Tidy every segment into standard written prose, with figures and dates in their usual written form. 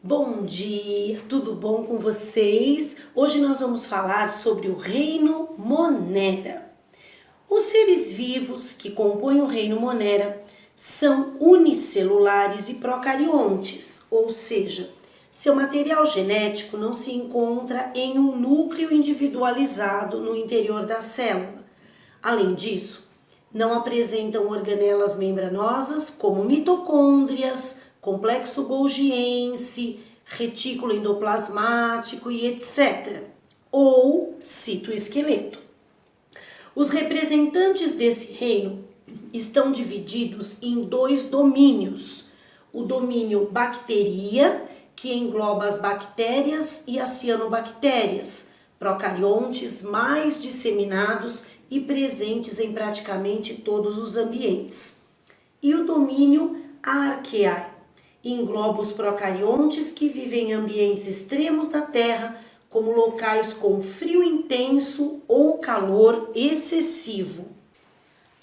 Bom dia, tudo bom com vocês? Hoje nós vamos falar sobre o reino Monera. Os seres vivos que compõem o reino Monera são unicelulares e procariontes, ou seja, seu material genético não se encontra em um núcleo individualizado no interior da célula. Além disso, não apresentam organelas membranosas como mitocôndrias, complexo golgiense, retículo endoplasmático e etc., ou citoesqueleto. Os representantes desse reino estão divididos em dois domínios. O domínio bacteria, que engloba as bactérias e as cianobactérias, procariontes mais disseminados e presentes em praticamente todos os ambientes. E o domínio arqueae, engloba os procariontes que vivem em ambientes extremos da Terra, como locais com frio intenso ou calor excessivo.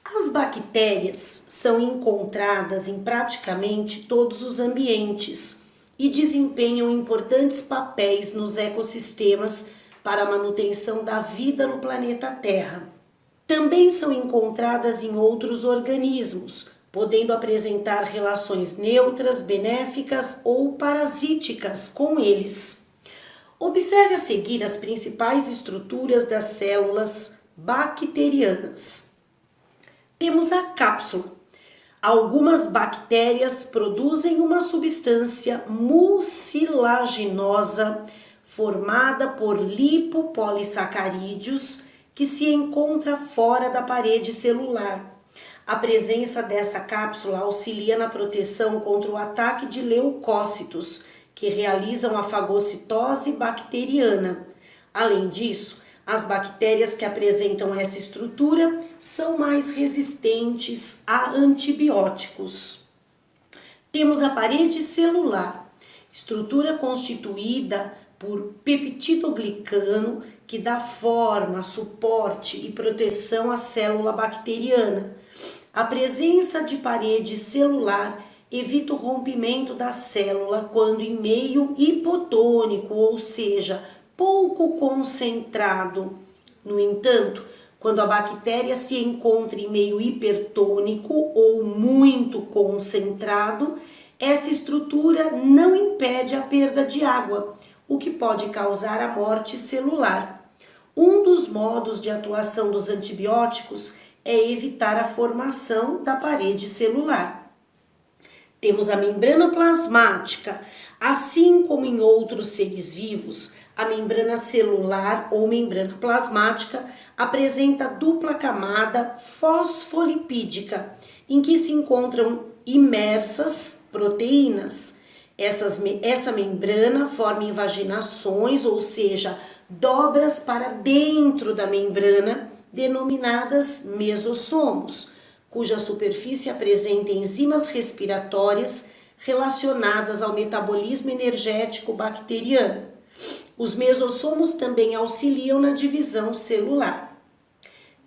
As bactérias são encontradas em praticamente todos os ambientes e desempenham importantes papéis nos ecossistemas para a manutenção da vida no planeta Terra. Também são encontradas em outros organismos, podendo apresentar relações neutras, benéficas ou parasíticas com eles. Observe a seguir as principais estruturas das células bacterianas. Temos a cápsula. Algumas bactérias produzem uma substância mucilaginosa formada por lipopolissacarídeos que se encontra fora da parede celular. A presença dessa cápsula auxilia na proteção contra o ataque de leucócitos, que realizam a fagocitose bacteriana. Além disso, as bactérias que apresentam essa estrutura são mais resistentes a antibióticos. Temos a parede celular, estrutura constituída por peptidoglicano, que dá forma, suporte e proteção à célula bacteriana. A presença de parede celular evita o rompimento da célula quando em meio hipotônico, ou seja, pouco concentrado. No entanto, quando a bactéria se encontra em meio hipertônico ou muito concentrado, essa estrutura não impede a perda de água, o que pode causar a morte celular. Um dos modos de atuação dos antibióticos é evitar a formação da parede celular. Temos a membrana plasmática. Assim como em outros seres vivos, a membrana celular ou membrana plasmática apresenta dupla camada fosfolipídica, em que se encontram imersas proteínas. Essa membrana forma invaginações, ou seja, dobras para dentro da membrana, denominadas mesossomos, cuja superfície apresenta enzimas respiratórias relacionadas ao metabolismo energético bacteriano. Os mesossomos também auxiliam na divisão celular.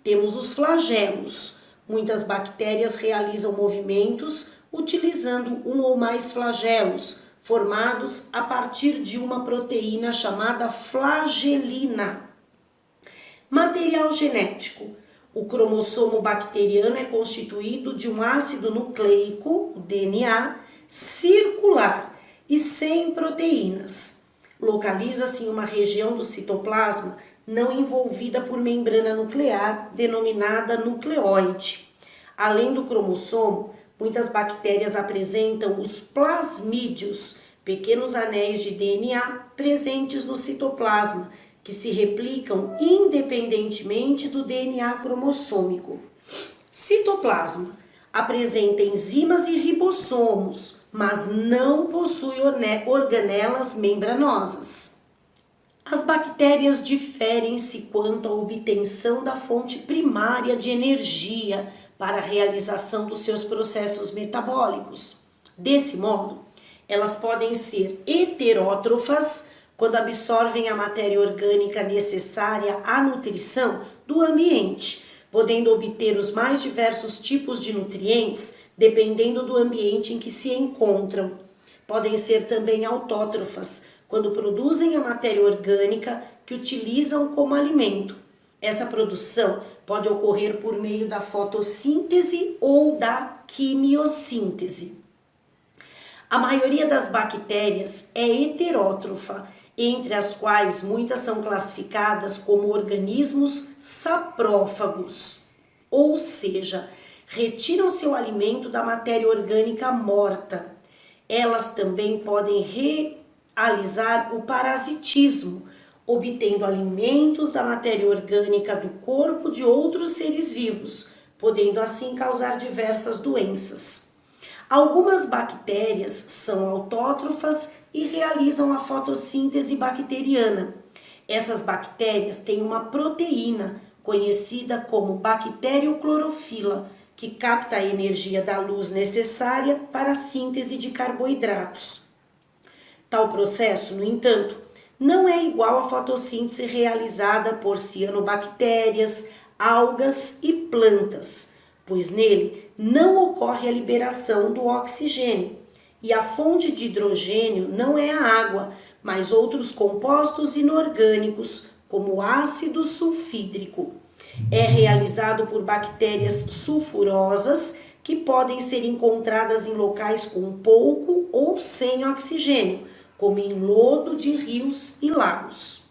Temos os flagelos. Muitas bactérias realizam movimentos utilizando um ou mais flagelos, formados a partir de uma proteína chamada flagelina. Material genético. O cromossomo bacteriano é constituído de um ácido nucleico, o DNA, circular e sem proteínas. Localiza-se em uma região do citoplasma não envolvida por membrana nuclear, denominada nucleóide. Além do cromossomo, muitas bactérias apresentam os plasmídeos, pequenos anéis de DNA presentes no citoplasma, que se replicam independentemente do DNA cromossômico. Citoplasma apresenta enzimas e ribossomos, mas não possui organelas membranosas. As bactérias diferem-se quanto à obtenção da fonte primária de energia para a realização dos seus processos metabólicos. Desse modo, elas podem ser heterótrofas, quando absorvem a matéria orgânica necessária à nutrição do ambiente, podendo obter os mais diversos tipos de nutrientes dependendo do ambiente em que se encontram. Podem ser também autótrofas, quando produzem a matéria orgânica que utilizam como alimento. Essa produção pode ocorrer por meio da fotossíntese ou da quimiossíntese. A maioria das bactérias é heterótrofa, entre as quais muitas são classificadas como organismos saprófagos, ou seja, retiram seu alimento da matéria orgânica morta. Elas também podem realizar o parasitismo, obtendo alimentos da matéria orgânica do corpo de outros seres vivos, podendo assim causar diversas doenças. Algumas bactérias são autótrofas e realizam a fotossíntese bacteriana. Essas bactérias têm uma proteína conhecida como bacterioclorofila, que capta a energia da luz necessária para a síntese de carboidratos. Tal processo, no entanto, não é igual à fotossíntese realizada por cianobactérias, algas e plantas, pois nele não ocorre a liberação do oxigênio e a fonte de hidrogênio não é a água, mas outros compostos inorgânicos, como ácido sulfídrico. É realizado por bactérias sulfurosas que podem ser encontradas em locais com pouco ou sem oxigênio, como em lodo de rios e lagos.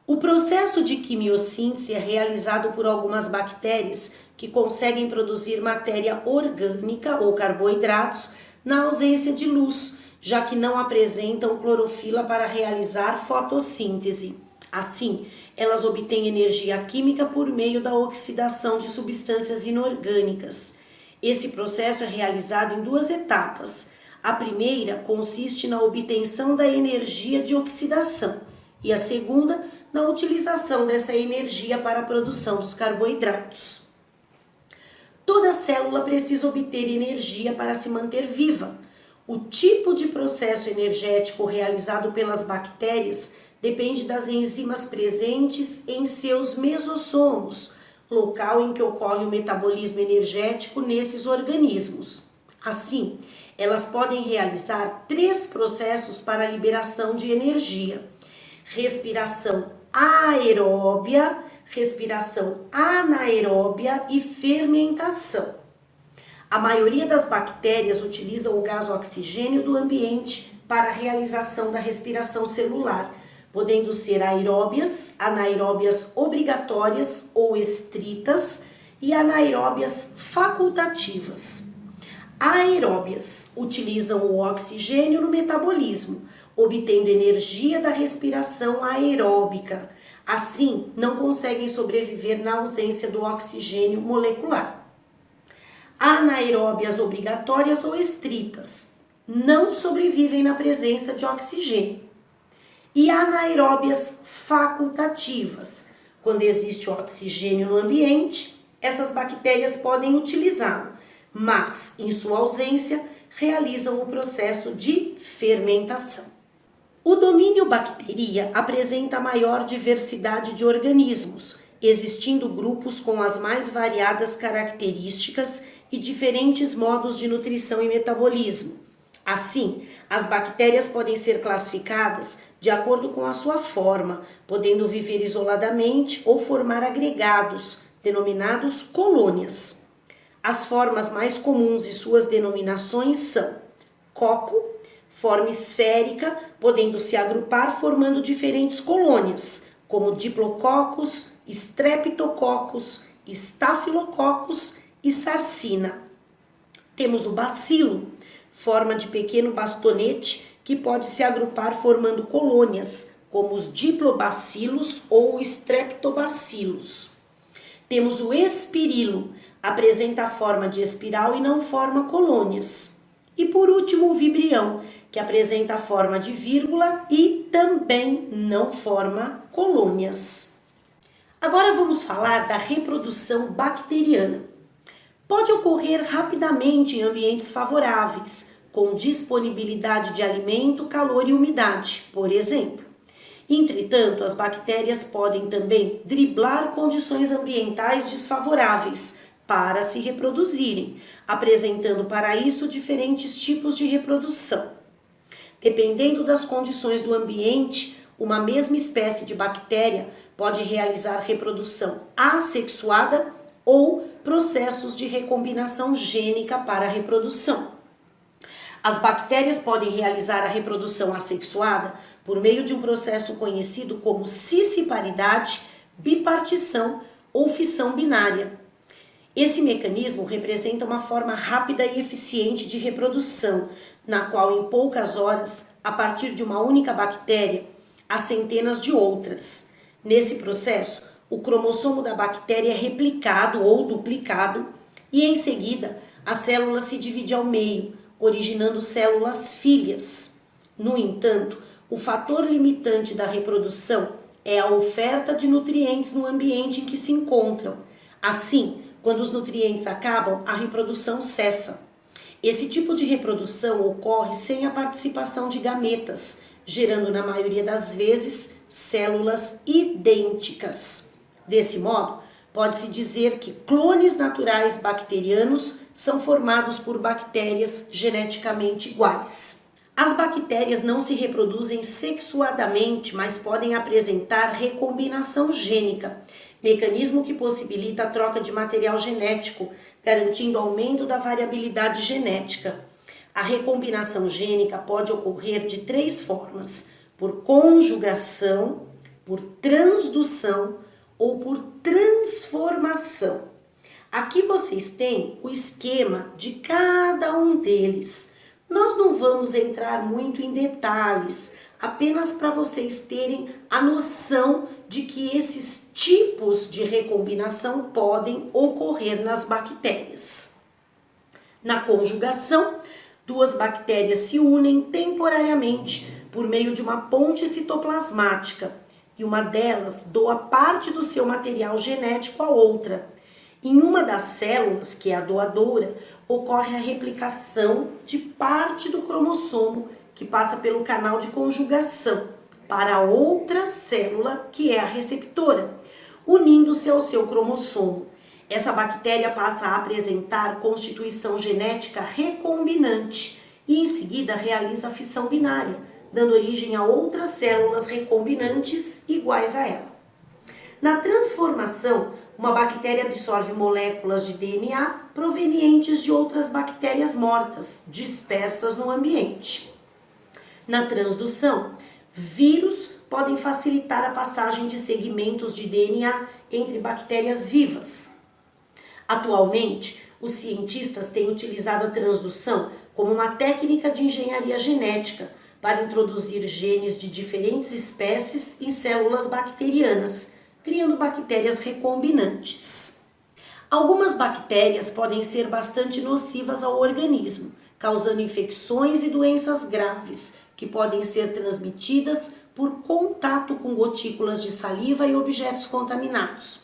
O processo de quimiossíntese é realizado por algumas bactérias que conseguem produzir matéria orgânica ou carboidratos na ausência de luz, já que não apresentam clorofila para realizar fotossíntese. Assim, elas obtêm energia química por meio da oxidação de substâncias inorgânicas. Esse processo é realizado em duas etapas. A primeira consiste na obtenção da energia de oxidação e a segunda na utilização dessa energia para a produção dos carboidratos. Toda célula precisa obter energia para se manter viva. O tipo de processo energético realizado pelas bactérias depende das enzimas presentes em seus mesossomos, local em que ocorre o metabolismo energético nesses organismos. Assim, elas podem realizar 3 processos para a liberação de energia: respiração aeróbia, respiração anaeróbia e fermentação. A maioria das bactérias utilizam o gás oxigênio do ambiente para a realização da respiração celular, podendo ser aeróbias, anaeróbias obrigatórias ou estritas e anaeróbias facultativas. Aeróbias utilizam o oxigênio no metabolismo, obtendo energia da respiração aeróbica. Assim, não conseguem sobreviver na ausência do oxigênio molecular. Anaeróbias obrigatórias ou estritas não sobrevivem na presença de oxigênio. E anaeróbias facultativas, quando existe oxigênio no ambiente, essas bactérias podem utilizá-lo, mas, em sua ausência, realizam o processo de fermentação. O domínio bacteria apresenta a maior diversidade de organismos, existindo grupos com as mais variadas características e diferentes modos de nutrição e metabolismo. Assim, as bactérias podem ser classificadas de acordo com a sua forma, podendo viver isoladamente ou formar agregados, denominados colônias. As formas mais comuns e suas denominações são coco, forma esférica, podendo se agrupar formando diferentes colônias, como diplococos, streptococcus, estafilococcus e sarcina. Temos o bacilo, forma de pequeno bastonete que pode se agrupar formando colônias, como os diplobacilos ou streptobacilos. Temos o espirilo, apresenta a forma de espiral e não forma colônias. E por último o vibrião, que apresenta a forma de vírgula e também não forma colônias. Agora vamos falar da reprodução bacteriana. Pode ocorrer rapidamente em ambientes favoráveis, com disponibilidade de alimento, calor e umidade, por exemplo. Entretanto, as bactérias podem também driblar condições ambientais desfavoráveis para se reproduzirem, apresentando para isso diferentes tipos de reprodução. Dependendo das condições do ambiente, uma mesma espécie de bactéria pode realizar reprodução assexuada ou processos de recombinação gênica para a reprodução. As bactérias podem realizar a reprodução assexuada por meio de um processo conhecido como cisciparidade, bipartição ou fissão binária. Esse mecanismo representa uma forma rápida e eficiente de reprodução, na qual em poucas horas, a partir de uma única bactéria, há centenas de outras. Nesse processo, o cromossomo da bactéria é replicado ou duplicado e em seguida a célula se divide ao meio, originando células filhas. No entanto, o fator limitante da reprodução é a oferta de nutrientes no ambiente em que se encontram. Assim, quando os nutrientes acabam, a reprodução cessa. Esse tipo de reprodução ocorre sem a participação de gametas, gerando na maioria das vezes células idênticas. Desse modo, pode-se dizer que clones naturais bacterianos são formados por bactérias geneticamente iguais. As bactérias não se reproduzem sexuadamente, mas podem apresentar recombinação gênica, mecanismo que possibilita a troca de material genético, garantindo aumento da variabilidade genética. A recombinação gênica pode ocorrer de 3 formas: por conjugação, por transdução ou por transformação. Aqui vocês têm o esquema de cada um deles. Nós não vamos entrar muito em detalhes, apenas para vocês terem a noção de que esses tipos de recombinação podem ocorrer nas bactérias. Na conjugação, 2 bactérias se unem temporariamente por meio de uma ponte citoplasmática e uma delas doa parte do seu material genético à outra. Em uma das células, que é a doadora, ocorre a replicação de parte do cromossomo que passa pelo canal de conjugação para a outra célula, que é a receptora, unindo-se ao seu cromossomo. Essa bactéria passa a apresentar constituição genética recombinante e em seguida realiza a fissão binária, dando origem a outras células recombinantes iguais a ela. Na transformação, uma bactéria absorve moléculas de DNA provenientes de outras bactérias mortas, dispersas no ambiente. Na transdução, vírus podem facilitar a passagem de segmentos de DNA entre bactérias vivas. Atualmente, os cientistas têm utilizado a transdução como uma técnica de engenharia genética para introduzir genes de diferentes espécies em células bacterianas, criando bactérias recombinantes. Algumas bactérias podem ser bastante nocivas ao organismo, causando infecções e doenças graves, que podem ser transmitidas por contato com gotículas de saliva e objetos contaminados.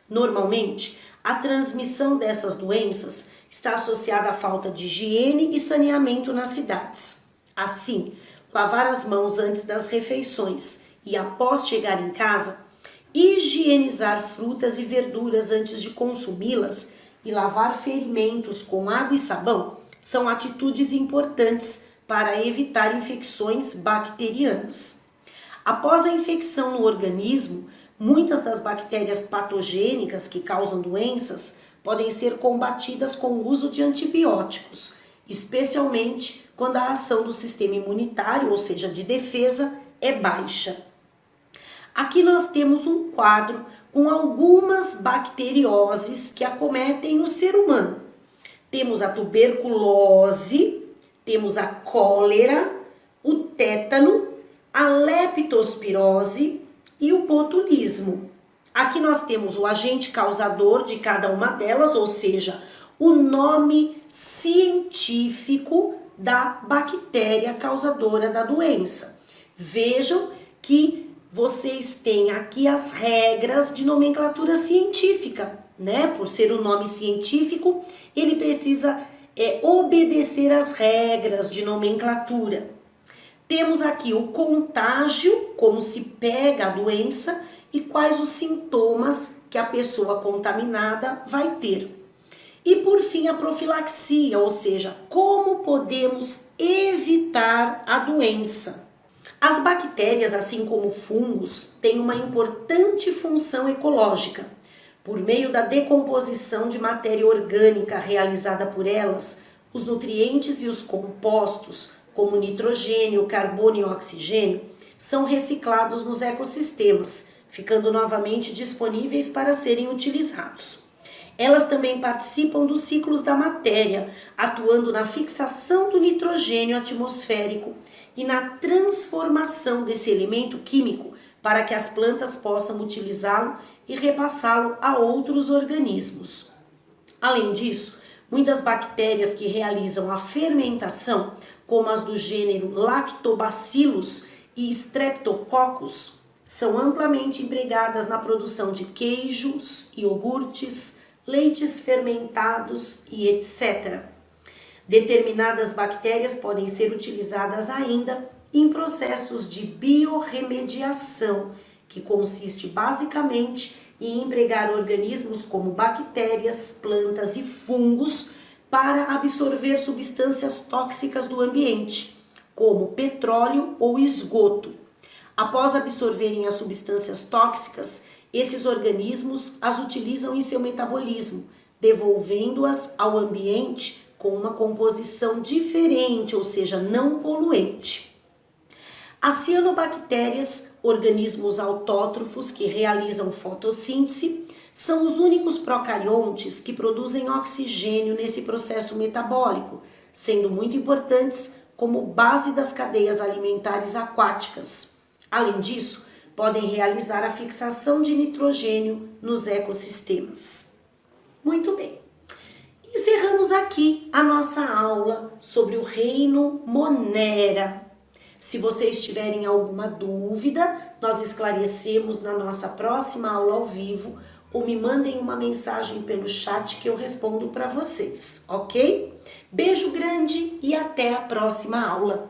Normalmente, a transmissão dessas doenças está associada à falta de higiene e saneamento nas cidades. Assim, lavar as mãos antes das refeições e após chegar em casa, higienizar frutas e verduras antes de consumi-las e lavar ferimentos com água e sabão são atitudes importantes para evitar infecções bacterianas. Após a infecção no organismo, muitas das bactérias patogênicas que causam doenças podem ser combatidas com o uso de antibióticos, especialmente quando a ação do sistema imunitário, ou seja, de defesa, é baixa. Aqui nós temos um quadro com algumas bacterioses que acometem o ser humano. Temos a tuberculose, temos a cólera, o tétano, a leptospirose e o botulismo. Aqui nós temos o agente causador de cada uma delas, ou seja, o nome científico da bactéria causadora da doença. Vejam que vocês têm aqui as regras de nomenclatura científica, né? Por ser um nome científico, ele precisa obedecer às regras de nomenclatura. Temos aqui o contágio, como se pega a doença e quais os sintomas que a pessoa contaminada vai ter. E por fim, a profilaxia, ou seja, como podemos evitar a doença. As bactérias, assim como fungos, têm uma importante função ecológica. Por meio da decomposição de matéria orgânica realizada por elas, os nutrientes e os compostos, como nitrogênio, carbono e oxigênio, são reciclados nos ecossistemas, ficando novamente disponíveis para serem utilizados. Elas também participam dos ciclos da matéria, atuando na fixação do nitrogênio atmosférico e na transformação desse elemento químico para que as plantas possam utilizá-lo e repassá-lo a outros organismos. Além disso, muitas bactérias que realizam a fermentação, como as do gênero Lactobacillus e Streptococcus, são amplamente empregadas na produção de queijos, iogurtes, leites fermentados e etc. Determinadas bactérias podem ser utilizadas ainda em processos de biorremediação, que consiste basicamente em empregar organismos como bactérias, plantas e fungos para absorver substâncias tóxicas do ambiente, como petróleo ou esgoto. Após absorverem as substâncias tóxicas, esses organismos as utilizam em seu metabolismo, devolvendo-as ao ambiente com uma composição diferente, ou seja, não poluente. As cianobactérias, organismos autótrofos que realizam fotossíntese, são os únicos procariontes que produzem oxigênio nesse processo metabólico, sendo muito importantes como base das cadeias alimentares aquáticas. Além disso, podem realizar a fixação de nitrogênio nos ecossistemas. Muito bem. Encerramos aqui a nossa aula sobre o reino Monera. Se vocês tiverem alguma dúvida, nós esclarecemos na nossa próxima aula ao vivo ou me mandem uma mensagem pelo chat que eu respondo para vocês, ok? Beijo grande e até a próxima aula.